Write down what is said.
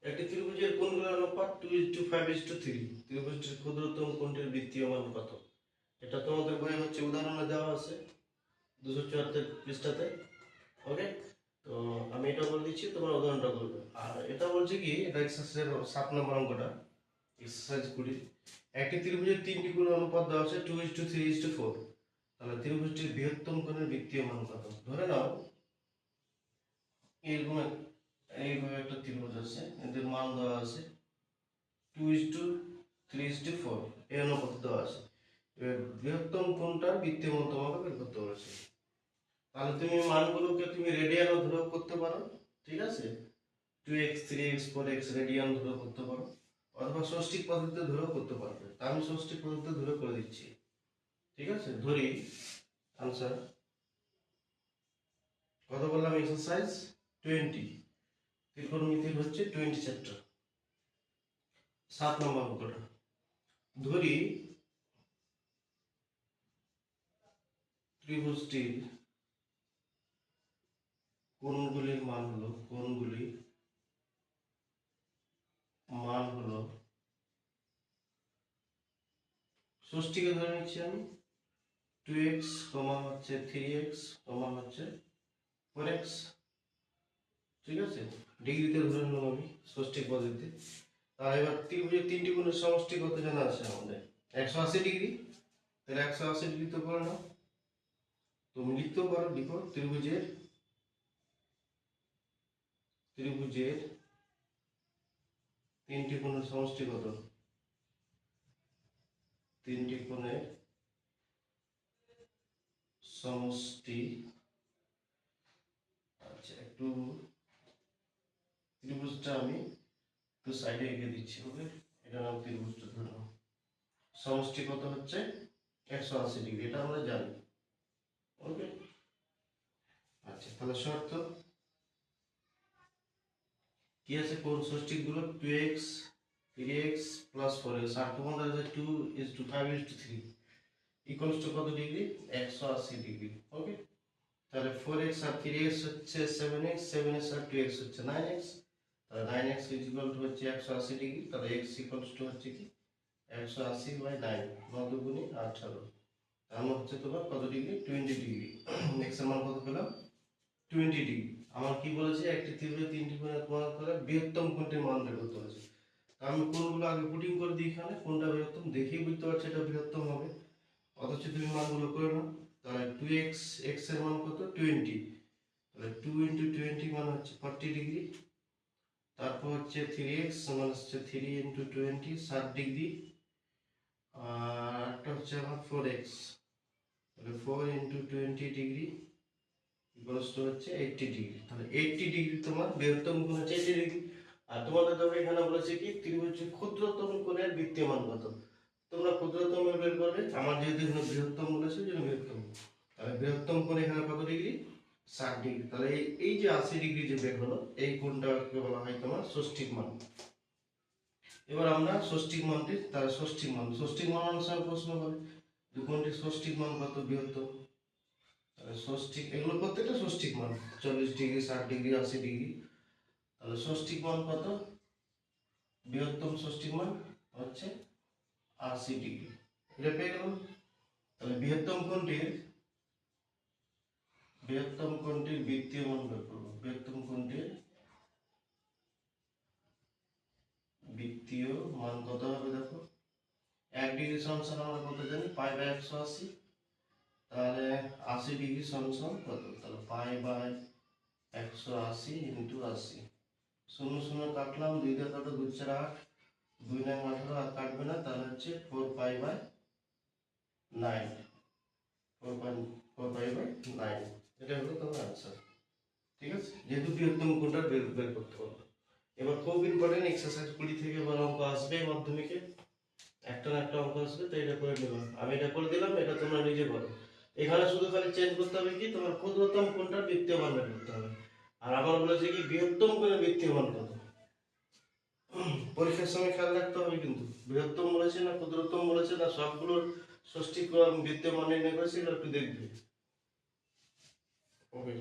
একটি ত্রিভুজের কোণগুলোর অনুপাত 2:5:3। ত্রিভুজটির ক্ষুদ্রতম কোণটির বৃত্তীয় মান কত? এটা তোমাদের বইয়ে হচ্ছে উদাহরণে দেওয়া আছে 274 পৃষ্ঠাতে। ওকে, তো আমি এটা বলে দিচ্ছি, তোমরা উদাহরণটা করবে। আর এটা বলছে কি, এটা এক্সারসাইজের 7 নম্বর অঙ্কটা, এক্সারসাইজ 20। একটি ত্রিভুজের তিনটি কোণের অনুপাত দেওয়া আছে 2:3:4। তাহলে ত্রিভুজটির বৃহত্তম কোণের বৃত্তীয় মান কত? ধরে নাও এরকম এইভাবে একটা ত্রিভুজ আছে, এদের মান দেওয়া আছে 2:3:4 এই অনুপাত দেওয়া আছে। এবার বৃহত্তম কোণটার বৃত্তীয় মান তোমাকে বের করতে বলেছে। তাহলে তুমি মানগুলোকে তুমি রেডিয়ানও ধরেও করতে পারো, ঠিক আছে, 2x 3x 4x রেডিয়ান ধরেও করতে পারো, অথবা ষষ্ঠিক পদ্ধতিতে ধরেও করতে পারবে। তা আমি ষষ্ঠিক পদ্ধতিতে ধরে করে দিচ্ছি, ঠিক আছে। ধরি আনসার কত বললাম, এক্সারসাইজ 20, ত্রিকোণমিতি হচ্ছে 20 চ্যাপ্টার, 7 নম্বর অঙ্কটা। ধরি ত্রিভুজটির কোণগুলির মান হলো ষষ্ঠীকে ধরে নিচ্ছি আমি 2x, হচ্ছে 3x, হচ্ছে 4x, ঠিক আছে, ডিগ্রিতে ধরে নিলাম আমি ষষ্ঠিক পদ্ধতিতে। তাহলে এবার ত্রিভুজের তিনটি কোণের সমষ্টি কত জানা আছে আমাদের? 180 ডিগ্রি। তাহলে 180 ডিগ্রি তো করে নাও, তুমি লিখতেও পারো, লিখো ত্রিভুজের তিনটি কোণের সমষ্টি কত? তিনটি কোণের সমষ্টি, আচ্ছা একটু ত্রিভুজটা আমি একটু সাইডে এঁকে দিচ্ছি। ওকে, এটা নাম ত্রিভুজটা ধরে নাও। সমষ্টি কত হচ্ছে? 180 ডিগ্রি, এটা আমরা জানি। ওকে, আচ্ছা তাহলে শর্ত কি আছে? কোণ ষষ্ঠিক গুলো 2x 3x প্লাস 4x, আর তোমাদের আছে 2:5:3 ইকুয়ালস টু কত ডিগ্রি? 180 ডিগ্রি। ওকে, তাহলে 4x আর 3x হচ্ছে 7x, 7x আর 2x হচ্ছে 9x। তাহলে 9x ইকুয়াল টু হচ্ছে 180 ডিগ্রি। তাহলে x ইকুয়ালস টু হচ্ছে কি 180/9, 9 দুগুণে 18, তার মানে হচ্ছে তোমার কত ডিগ্রি? 20 ডিগ্রি। x এর মান কত পেলাম? 20 ডিগ্রি। আমার কি বলেছে? একটি ত্রিভুজের তিনটি কোণের প্রমাণ করে বৃহত্তম কোণটির মান বের করতে বলেছে। আমি কোণগুলো আগে পুটিং করে দিই, এখানে কোনটা বৃহত্তম দেখেই বুঝতে পারছি এটা বৃহত্তম হবে। অথচ তুমি মানগুলো করে নাও। তাহলে 2x, x এর মান কত? 20। তাহলে 2 × 20 মানে হচ্ছে 40 ডিগ্রি। তারপর হচ্ছে 3x মানে হচ্ছে 3 × 20 60 ডিগ্রি। আর একটা হচ্ছে আমার 4x, তাহলে 4 × 20 ডিগ্রি ইকুয়ালস টু হচ্ছে 80 ডিগ্রি। তাহলে 80 ডিগ্রি তোমার বৃহত্তম কোণ হচ্ছে 80 ডিগ্রি। আর তোমাদের তবে এখানে বলেছে কি ত্রিভুজের ক্ষুদ্রতম কোণের বৃত্তীয় মান কত? তোমরা ক্ষুদ্রতম বের করবে। আমার যেহেতু এখানে বৃহত্তম বলেছে জন্য বৃহত্তম, তাহলে বৃহত্তম কোণ এখানে কত ডিগ্রি? 60 ডিগ্রি। তাহলে এই যে 80 ডিগ্রি যে বের হলো, এই কোণটাকে বলা হয় তোমার ষষ্ঠিক মান। এবার আমরা ষষ্ঠিক মানটি, তার ষষ্ঠিক মান অনুসারে প্রশ্ন করে কোণটির ষষ্ঠিক মান কত বৃহত্তম। তাহলে ষষ্ঠিক, এগুলো প্রত্যেকটা ষষ্ঠিক মান 40 ডিগ্রি, 60 ডিগ্রি, 80 ডিগ্রি। তাহলে ষষ্ঠিক মান কত? বৃহত্তম ষষ্ঠিক মান হচ্ছে 80 ডিগ্রি। এটা পেয়ে গেলাম। তাহলে বৃহত্তম কোণটির বৃত্তীয় মান বের করবো। বৃহত্তম কোণটির বৃত্তীয় মান কত হবে? দেখো 1 ডিগ্রি সমান আমরা কত জানি? π/180। তাহলে 80 ডিগ্রি সমান কত? তাহলে π/180 × 80। 0 0 কাটলাম, 2 দিয়ে কাটো, 2 4 8, 2 9 18, আর কাটবে না। তাহলে হচ্ছে 4π/9, 4π/9। এটা হলো তোমার आंसर, ঠিক আছে। যেহেতু বৃহত্তম কোণটা বের করতে হবে। এবার খুব ইম্পর্টেন্ট এক্সারসাইজ 20 থেকে এবার অঙ্ক আসবে মাধ্যমিকে, একটা না একটা অঙ্ক আসবে, তো এটা করে নেবে। আমি এটা করে দিলাম, এটা তোমরা নিজে করো। এখানে শুধু খালি চেঞ্জ করতে হবে কি, তোমার ক্ষুদ্রতম কোণটার বৃত্তীয় মান বের করতে হবে। আর আমার বলেছে কি বৃহত্তম কোণের বৃত্তীয় মান কত। পরীক্ষার সময় খেয়াল রাখতে হবে কিন্তু, বৃহত্তম বলেছে না ক্ষুদ্রতম বলেছে না, সবগুলোর ষষ্ঠী বৃত্তীয় মান নির্ণয় করেছে, এটা একটু দেখবে। ওকে।